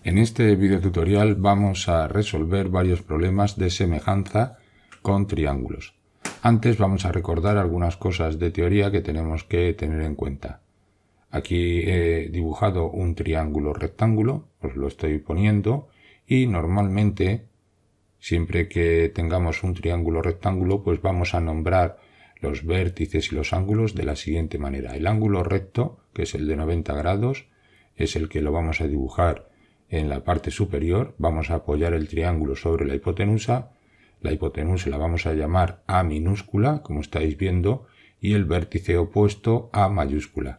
En este video tutorial vamos a resolver varios problemas de semejanza con triángulos. Antes vamos a recordar algunas cosas de teoría que tenemos que tener en cuenta. Aquí he dibujado un triángulo rectángulo, os lo estoy poniendo, y normalmente siempre que tengamos un triángulo rectángulo pues vamos a nombrar los vértices y los ángulos de la siguiente manera. El ángulo recto, que es el de 90 grados, es el que lo vamos a dibujar en la parte superior. Vamos a apoyar el triángulo sobre la hipotenusa la vamos a llamar A minúscula, como estáis viendo, y el vértice opuesto A mayúscula.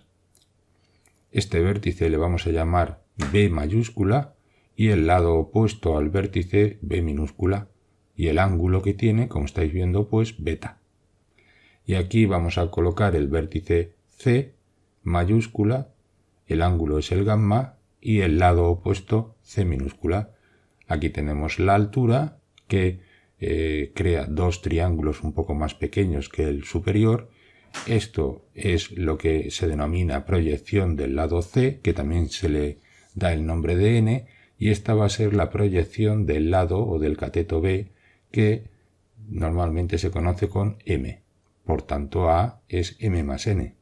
Este vértice le vamos a llamar B mayúscula y el lado opuesto al vértice B minúscula, y el ángulo que tiene, como estáis viendo, pues beta. Y aquí vamos a colocar el vértice C mayúscula, el ángulo es el gamma y el lado opuesto C minúscula. Aquí tenemos la altura que crea dos triángulos un poco más pequeños que el superior. Esto es lo que se denomina proyección del lado C, que también se le da el nombre de N, y esta va a ser la proyección del lado o del cateto B, que normalmente se conoce con M. Por tanto, A es M más N.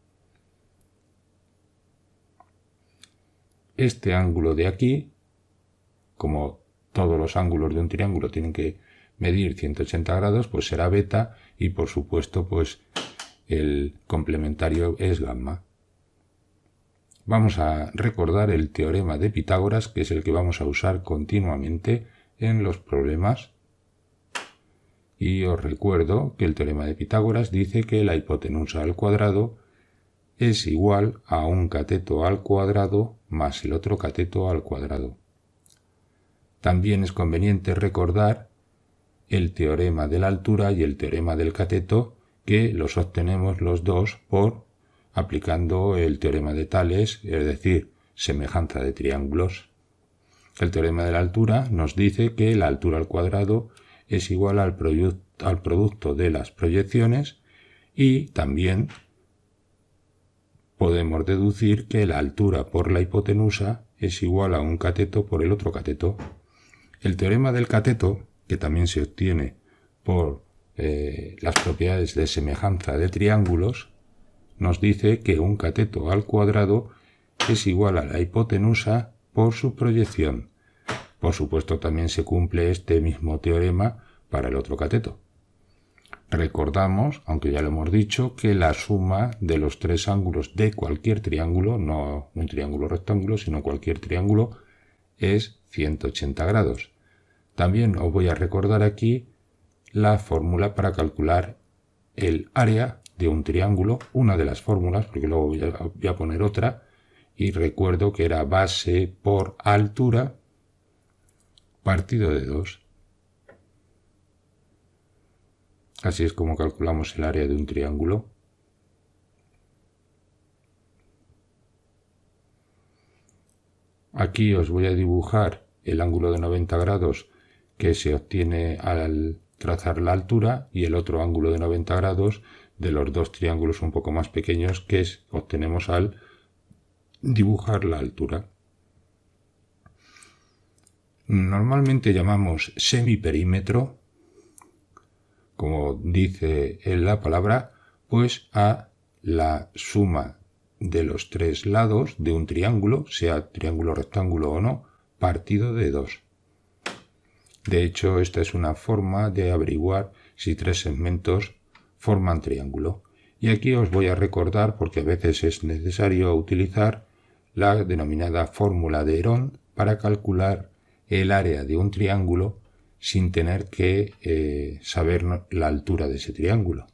Este ángulo de aquí, como todos los ángulos de un triángulo tienen que medir 180 grados, pues será beta, y por supuesto pues el complementario es gamma. Vamos a recordar el teorema de Pitágoras, que es el que vamos a usar continuamente en los problemas. Y os recuerdo que el teorema de Pitágoras dice que la hipotenusa al cuadrado es igual a un cateto al cuadrado más el otro cateto al cuadrado. También es conveniente recordar el teorema de la altura y el teorema del cateto, que los obtenemos los dos por aplicando el teorema de Tales, es decir, semejanza de triángulos. El teorema de la altura nos dice que la altura al cuadrado es igual al producto de las proyecciones, y también podemos deducir que la altura por la hipotenusa es igual a un cateto por el otro cateto. El teorema del cateto, que también se obtiene por las propiedades de semejanza de triángulos, nos dice que un cateto al cuadrado es igual a la hipotenusa por su proyección. Por supuesto, también se cumple este mismo teorema para el otro cateto. Recordamos, aunque ya lo hemos dicho, que la suma de los tres ángulos de cualquier triángulo, no un triángulo rectángulo, sino cualquier triángulo, es 180 grados. También os voy a recordar aquí la fórmula para calcular el área de un triángulo, una de las fórmulas, porque luego voy a poner otra, y recuerdo que era base por altura partido de 2. Así es como calculamos el área de un triángulo. Aquí os voy a dibujar el ángulo de 90 grados que se obtiene al trazar la altura, y el otro ángulo de 90 grados de los dos triángulos un poco más pequeños que obtenemos al dibujar la altura. Normalmente llamamos semiperímetro, como dice en la palabra, pues a la suma de los tres lados de un triángulo, sea triángulo rectángulo o no, partido de 2. De hecho, esta es una forma de averiguar si tres segmentos forman triángulo. Y aquí os voy a recordar, porque a veces es necesario utilizar la denominada fórmula de Herón para calcular el área de un triángulo sin tener que saber la altura de ese triángulo.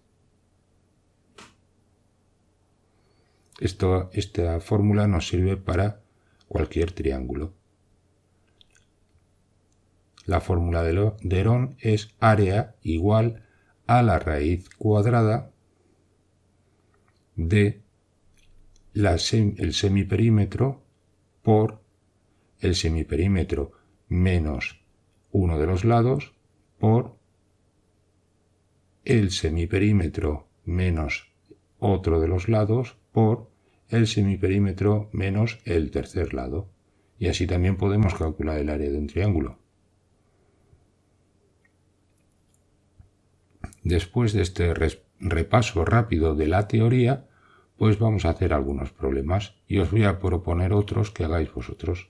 Esta fórmula nos sirve para cualquier triángulo. La fórmula de Herón es área igual a la raíz cuadrada de el semiperímetro por el semiperímetro menos uno de los lados por el semiperímetro menos otro de los lados por el semiperímetro menos el tercer lado. Y así también podemos calcular el área de un triángulo. Después de este repaso rápido de la teoría, pues vamos a hacer algunos problemas y os voy a proponer otros que hagáis vosotros.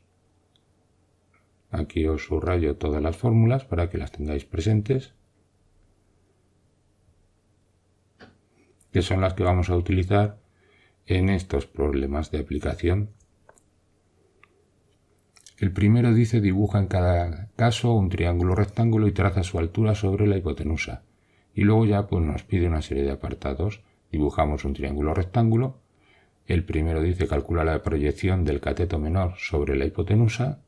Aquí os subrayo todas las fórmulas para que las tengáis presentes, que son las que vamos a utilizar en estos problemas de aplicación. El primero dice: dibuja en cada caso un triángulo rectángulo y traza su altura sobre la hipotenusa. Y luego ya pues nos pide una serie de apartados. Dibujamos un triángulo rectángulo. El primero dice: calcula la proyección del cateto menor sobre la hipotenusa.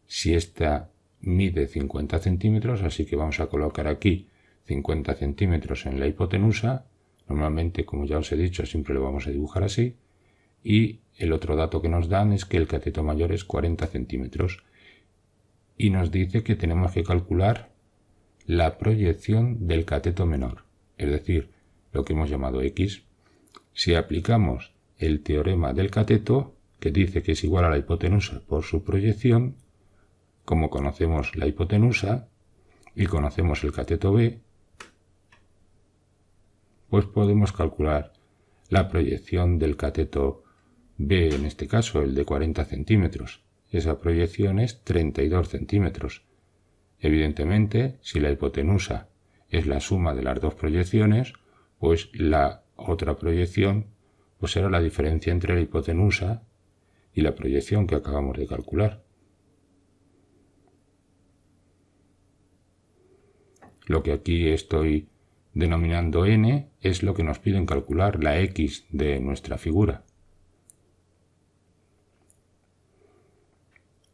Si ésta mide 50 centímetros, así que vamos a colocar aquí 50 centímetros en la hipotenusa. Normalmente, como ya os he dicho, siempre lo vamos a dibujar así. Y el otro dato que nos dan es que el cateto mayor es 40 centímetros. Y nos dice que tenemos que calcular la proyección del cateto menor, es decir, lo que hemos llamado X. Si aplicamos el teorema del cateto, que dice que es igual a la hipotenusa por su proyección, como conocemos la hipotenusa y conocemos el cateto B, pues podemos calcular la proyección del cateto B, en este caso el de 40 centímetros. Esa proyección es 32 centímetros. Evidentemente, si la hipotenusa es la suma de las dos proyecciones, pues la otra proyección pues será la diferencia entre la hipotenusa y la proyección que acabamos de calcular. Lo que aquí estoy denominando n es lo que nos piden calcular, la x de nuestra figura.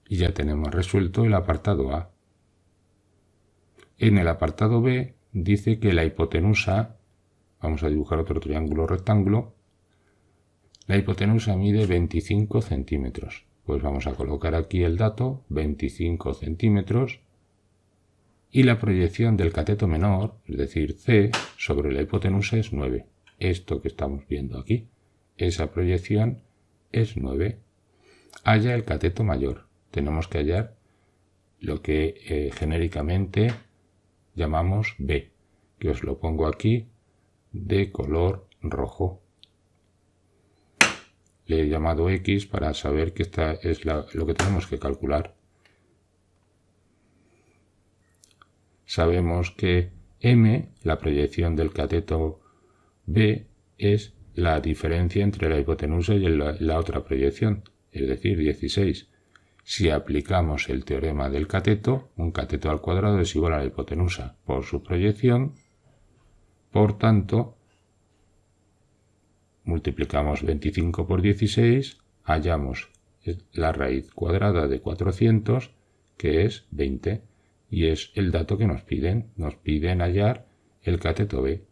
Y ya tenemos resuelto el apartado A. En el apartado B dice que la hipotenusa, vamos a dibujar otro triángulo rectángulo, la hipotenusa mide 25 centímetros. Pues vamos a colocar aquí el dato, 25 centímetros, y la proyección del cateto menor, es decir, C, sobre la hipotenusa es 9. Esto que estamos viendo aquí, esa proyección es 9. Halla el cateto mayor. Tenemos que hallar lo que genéricamente llamamos B, que os lo pongo aquí de color rojo. Le he llamado X para saber que esta es lo que tenemos que calcular. Sabemos que M, la proyección del cateto B, es la diferencia entre la hipotenusa y la otra proyección, es decir, 16. Si aplicamos el teorema del cateto, un cateto al cuadrado es igual a la hipotenusa por su proyección. Por tanto, multiplicamos 25 por 16, hallamos la raíz cuadrada de 400, que es 20, y es el dato que nos piden. Nos piden hallar el cateto B.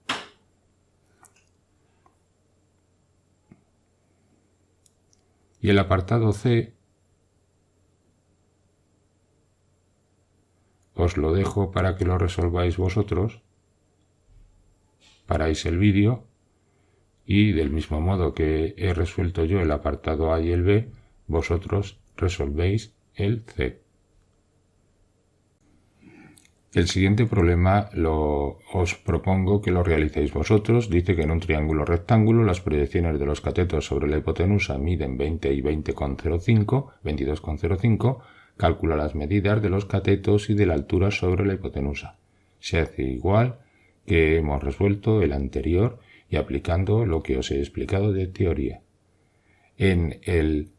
Y el apartado C os lo dejo para que lo resolváis vosotros. Paráis el vídeo y del mismo modo que he resuelto yo el apartado A y el B, vosotros resolvéis el C. El siguiente problema os propongo que lo realicéis vosotros. Dice que en un triángulo rectángulo las proyecciones de los catetos sobre la hipotenusa miden 20 y 20,05, 22,05. Calcula las medidas de los catetos y de la altura sobre la hipotenusa. Se hace igual que hemos resuelto el anterior y aplicando lo que os he explicado de teoría. En el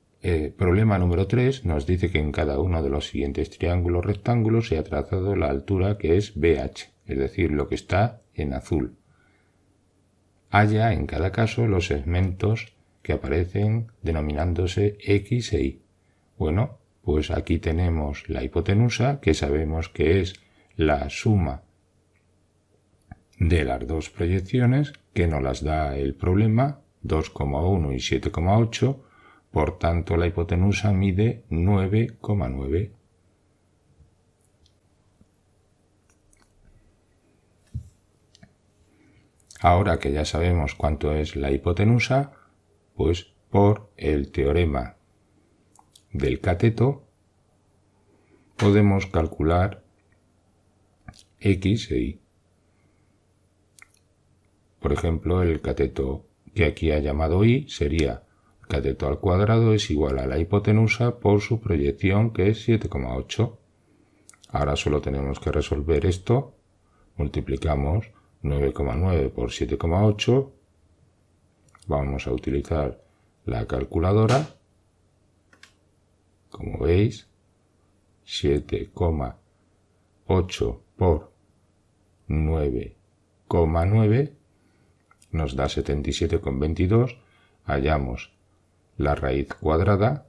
problema número 3 nos dice que en cada uno de los siguientes triángulos rectángulos se ha trazado la altura que es BH, es decir, lo que está en azul. Halla en cada caso los segmentos que aparecen denominándose X e Y. Bueno, pues aquí tenemos la hipotenusa, que sabemos que es la suma de las dos proyecciones, que nos las da el problema, 2,1 y 7,8. Por tanto, la hipotenusa mide 9,9. Ahora que ya sabemos cuánto es la hipotenusa, pues por el teorema del cateto, podemos calcular X e Y. Por ejemplo, el cateto que aquí ha llamado Y sería cateto al cuadrado es igual a la hipotenusa por su proyección, que es 7,8. Ahora solo tenemos que resolver esto. Multiplicamos 9,9 por 7,8. Vamos a utilizar la calculadora. Como veis, 7,8 por 9,9 nos da 77,22. Hallamos la raíz cuadrada,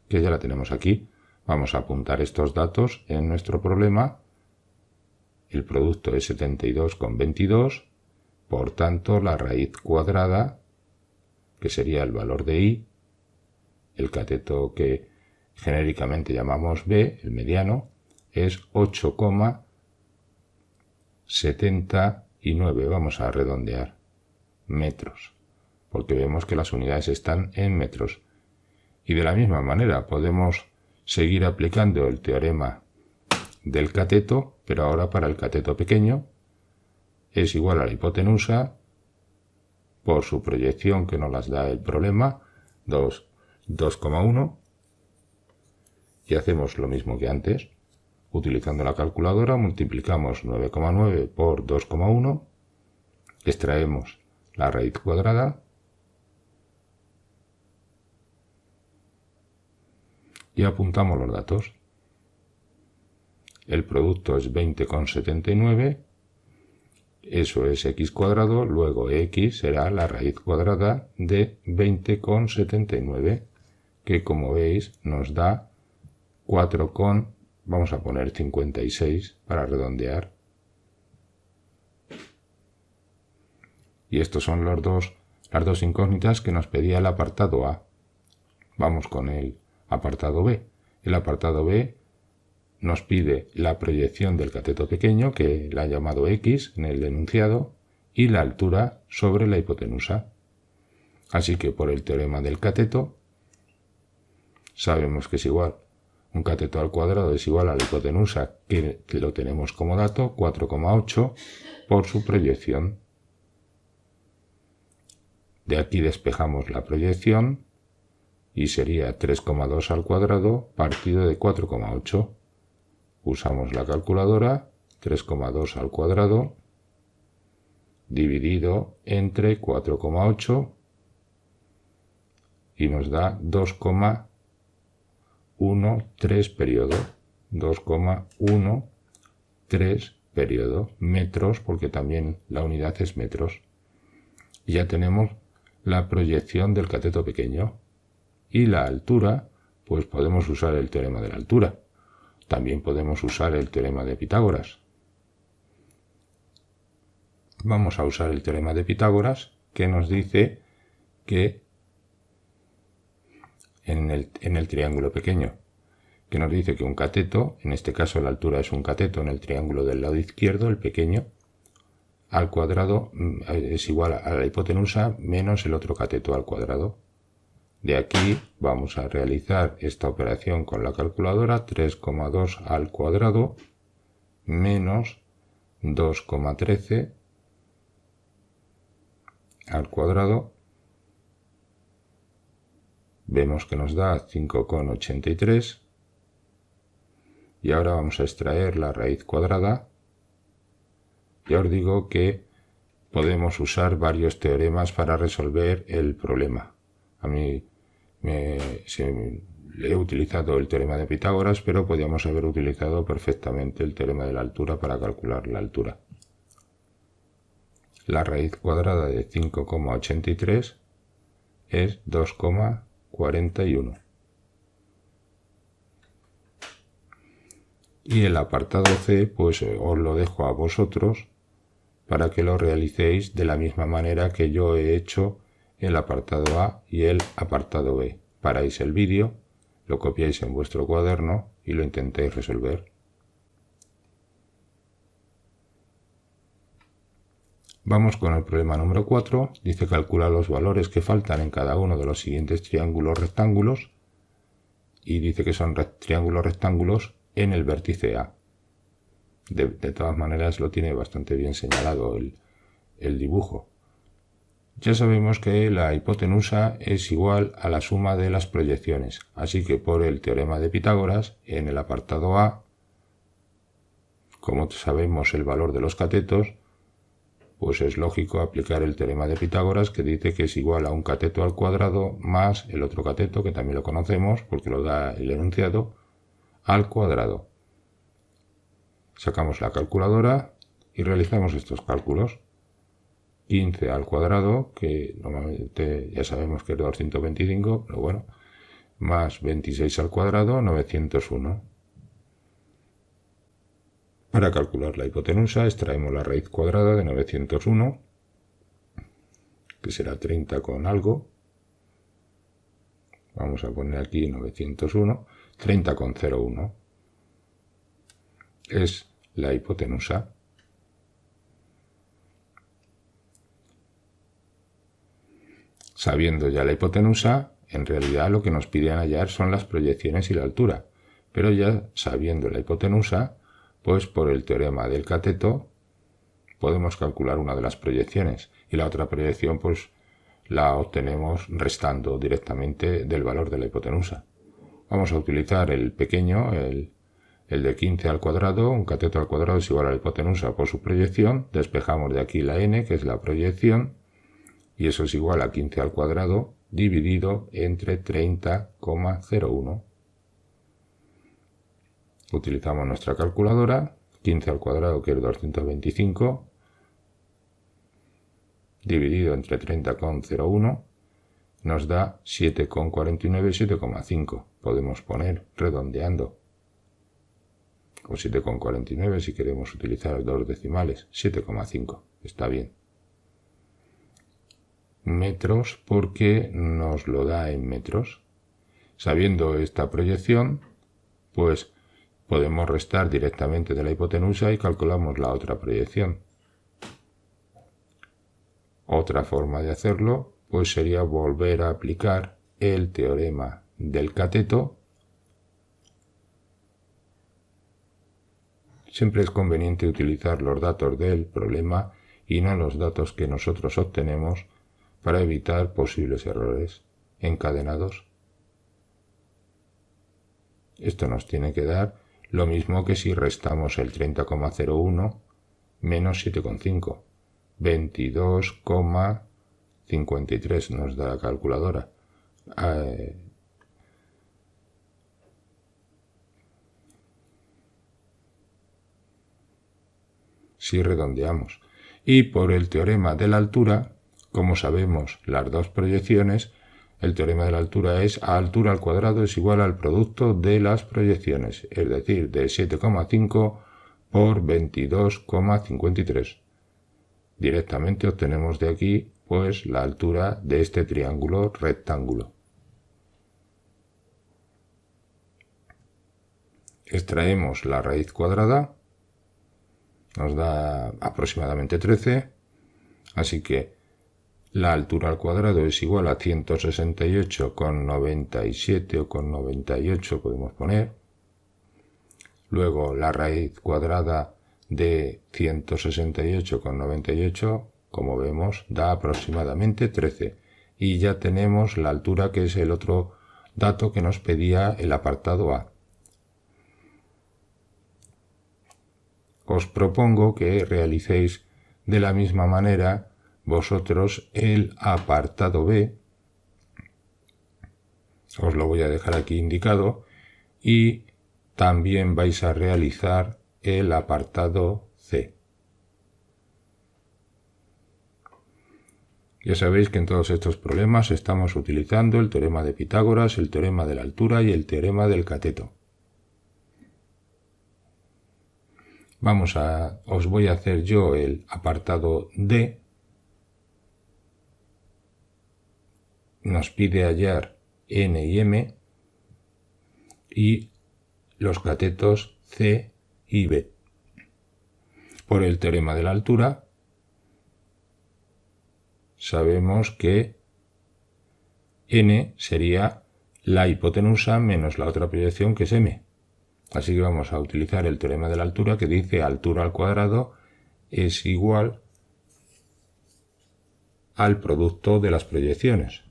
que ya la tenemos aquí. Vamos a apuntar estos datos en nuestro problema. El producto es 72,22. Por tanto, la raíz cuadrada, que sería el valor de Y, el cateto que genéricamente llamamos B, el mediano, es 8,79. Vamos a redondear, metros, porque vemos que las unidades están en metros. Y de la misma manera podemos seguir aplicando el teorema del cateto, pero ahora para el cateto pequeño es igual a la hipotenusa por su proyección, que nos las da el problema, 2,1, y hacemos lo mismo que antes. Utilizando la calculadora multiplicamos 9,9 por 2,1, extraemos la raíz cuadrada y apuntamos los datos. El producto es 20,79, eso es x cuadrado, luego x será la raíz cuadrada de 20,79, que como veis nos da 4, vamos a poner 56 para redondear. Y estos son las dos incógnitas que nos pedía el apartado A. Vamos con el apartado B. El apartado B nos pide la proyección del cateto pequeño, que la ha llamado X en el enunciado, y la altura sobre la hipotenusa. Así que por el teorema del cateto sabemos que es igual. Un cateto al cuadrado es igual a la hipotenusa, que lo tenemos como dato, 4,8 por su proyección. De aquí despejamos la proyección y sería 3,2 al cuadrado partido de 4,8. Usamos la calculadora, 3,2 al cuadrado dividido entre 4,8 y nos da 2,13 periodo. 2,13 periodo, metros, porque también la unidad es metros. Y ya tenemos la proyección del cateto pequeño. Y la altura, pues podemos usar el teorema de la altura. También podemos usar el teorema de Pitágoras. Vamos a usar el teorema de Pitágoras, que nos dice que en el triángulo pequeño, que nos dice que un cateto, en este caso la altura es un cateto en el triángulo del lado izquierdo, el pequeño, al cuadrado es igual a la hipotenusa menos el otro cateto al cuadrado. De aquí vamos a realizar esta operación con la calculadora, 3,2 al cuadrado menos 2,13 al cuadrado. Vemos que nos da 5,83 y ahora vamos a extraer la raíz cuadrada. Ya os digo que podemos usar varios teoremas para resolver el problema. A mí he utilizado el teorema de Pitágoras, pero podríamos haber utilizado perfectamente el teorema de la altura para calcular la altura. La raíz cuadrada de 5,83 es 2,41. Y el apartado C, pues os lo dejo a vosotros para que lo realicéis de la misma manera que yo he hecho el apartado A y el apartado B. Paráis el vídeo, lo copiáis en vuestro cuaderno y lo intentéis resolver. Vamos con el problema número 4. Dice calcula los valores que faltan en cada uno de los siguientes triángulos rectángulos. y dice que son triángulos rectángulos en el vértice A. De todas maneras lo tiene bastante bien señalado el dibujo. Ya sabemos que la hipotenusa es igual a la suma de las proyecciones, así que por el teorema de Pitágoras, en el apartado A, como sabemos el valor de los catetos, pues es lógico aplicar el teorema de Pitágoras, que dice que es igual a un cateto al cuadrado más el otro cateto, que también lo conocemos porque lo da el enunciado, al cuadrado. Sacamos la calculadora y realizamos estos cálculos. 15 al cuadrado, que normalmente ya sabemos que es 225, pero bueno, más 26 al cuadrado, 901. Para calcular la hipotenusa extraemos la raíz cuadrada de 901, que será 30 con algo. Vamos a poner aquí 901, 30,01. Es la hipotenusa. Sabiendo ya la hipotenusa, en realidad lo que nos piden hallar son las proyecciones y la altura, pero ya sabiendo la hipotenusa, pues por el teorema del cateto podemos calcular una de las proyecciones y la otra proyección pues la obtenemos restando directamente del valor de la hipotenusa. Vamos a utilizar el pequeño, el de 15 al cuadrado, un cateto al cuadrado es igual a la hipotenusa por su proyección, despejamos de aquí la n, que es la proyección, y eso es igual a 15 al cuadrado dividido entre 30,01. Utilizamos nuestra calculadora, 15 al cuadrado que es 225, dividido entre 30,01, nos da 7,49 y 7,5. Podemos poner redondeando. O 7,49 si queremos utilizar dos decimales, 7,5. Está bien. Metros porque nos lo da en metros. Sabiendo esta proyección, pues podemos restar directamente de la hipotenusa y calculamos la otra proyección. Otra forma de hacerlo pues sería volver a aplicar el teorema del cateto. Siempre es conveniente utilizar los datos del problema y no los datos que nosotros obtenemos para evitar posibles errores encadenados. Esto nos tiene que dar lo mismo que si restamos el 30,01 menos 7,5. 22,53 nos da la calculadora. Si redondeamos. Y por el teorema de la altura, como sabemos las dos proyecciones, el teorema de la altura es a altura al cuadrado es igual al producto de las proyecciones, es decir, de 7,5 por 22,53. Directamente obtenemos de aquí pues la altura de este triángulo rectángulo. Extraemos la raíz cuadrada, nos da aproximadamente 13, así que la altura al cuadrado es igual a 168,97 o con 98 podemos poner. Luego la raíz cuadrada de 168,98, como vemos, da aproximadamente 13. Y ya tenemos la altura, que es el otro dato que nos pedía el apartado A. Os propongo que realicéis de la misma manera vosotros el apartado B. Os lo voy a dejar aquí indicado. Y también vais a realizar el apartado C. Ya sabéis que en todos estos problemas estamos utilizando el teorema de Pitágoras, el teorema de la altura y el teorema del cateto. Os voy a hacer yo el apartado D. Nos pide hallar N y M y los catetos C y B. Por el teorema de la altura sabemos que N sería la hipotenusa menos la otra proyección que es m. Así que vamos a utilizar el teorema de la altura que dice altura al cuadrado es igual al producto de las proyecciones.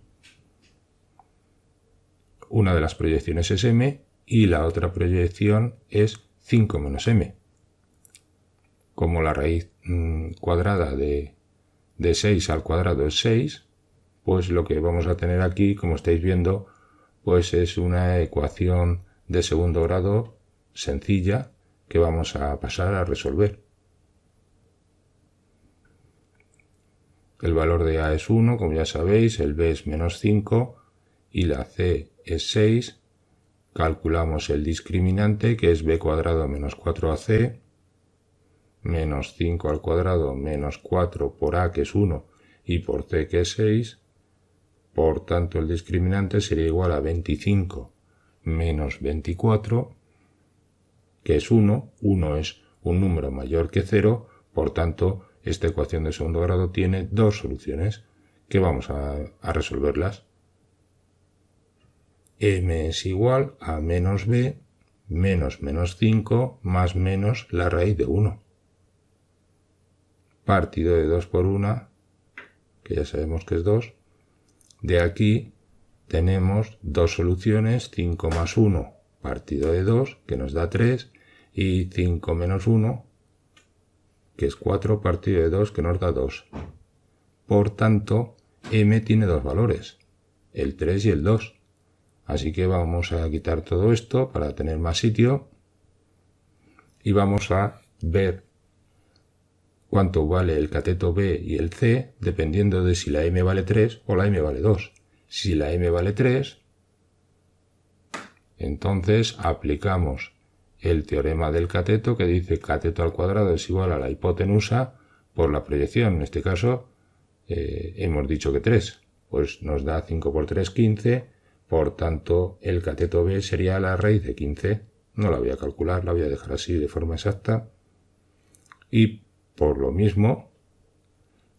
Una de las proyecciones es m y la otra proyección es 5 menos m. Como la raíz cuadrada de 6 al cuadrado es 6, pues lo que vamos a tener aquí, como estáis viendo, pues es una ecuación de segundo grado sencilla que vamos a pasar a resolver. El valor de a es 1, como ya sabéis, el b es menos 5 y la c es 6. Calculamos el discriminante, que es b cuadrado menos 4ac, menos 5 al cuadrado menos 4 por a, que es 1, y por c, que es 6. Por tanto, el discriminante sería igual a 25 menos 24, que es 1. 1 es un número mayor que 0, por tanto, esta ecuación de segundo grado tiene dos soluciones que vamos a resolverlas. M es igual a menos b menos menos 5 más menos la raíz de 1. Partido de 2 por 1, que ya sabemos que es 2. De aquí tenemos dos soluciones, 5 más 1 partido de 2, que nos da 3, y 5 menos 1, que es 4 partido de 2, que nos da 2. Por tanto, m tiene dos valores, el 3 y el 2. Así que vamos a quitar todo esto para tener más sitio y vamos a ver cuánto vale el cateto B y el C dependiendo de si la m vale 3 o la m vale 2. Si la m vale 3, entonces aplicamos el teorema del cateto que dice cateto al cuadrado es igual a la hipotenusa por la proyección. En este caso hemos dicho que 3, pues nos da 5 por 3, 15. Por tanto, el cateto B sería la raíz de 15. No la voy a calcular, la voy a dejar así de forma exacta. Y por lo mismo,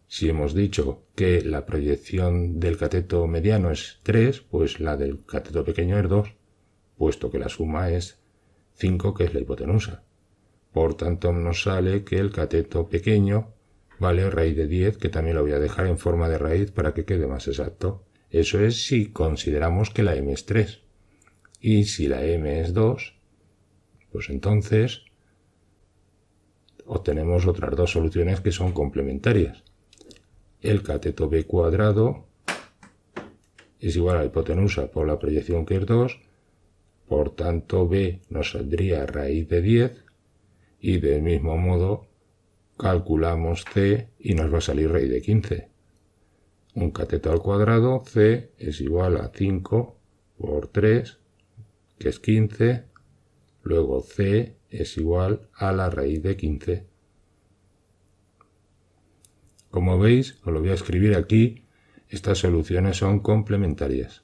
si hemos dicho que la proyección del cateto mediano es 3, pues la del cateto pequeño es 2, puesto que la suma es 5, que es la hipotenusa. Por tanto, nos sale que el cateto pequeño vale raíz de 10, que también lo voy a dejar en forma de raíz para que quede más exacto. Eso es si consideramos que la m es 3. Y si la m es 2, pues entonces obtenemos otras dos soluciones que son complementarias. El cateto b cuadrado es igual a la hipotenusa por la proyección que es 2, por tanto b nos saldría raíz de 10 y del mismo modo calculamos c y nos va a salir raíz de 15. Un cateto al cuadrado, c es igual a 5 por 3, que es 15, luego c es igual a la raíz de 15. Como veis, os lo voy a escribir aquí, estas soluciones son complementarias.